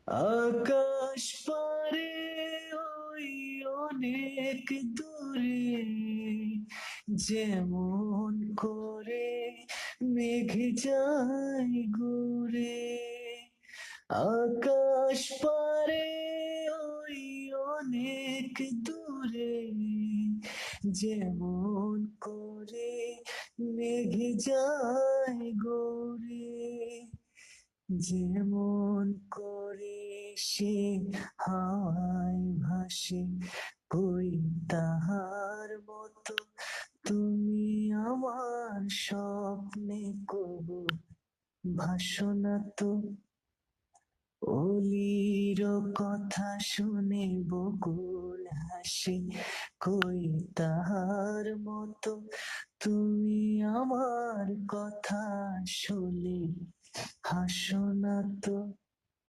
আকাশ পারে ওই অনেক দূরে, যেমন করে মেঘ যায় ঘুরে। আকাশ পারে ওই অনেক দূরে, যেমন করে মেঘ যায় ঘুরে। যেমন করে সে হাওয়ায় ভাসে, কই তাহার মতো তুমি আমার স্বপ্নে কবু ভাসো না তো। অলির কথা শুনে বকুল হাসে, কই তাহার মতো তুমি আমার কথা শুনে হাসো না তো।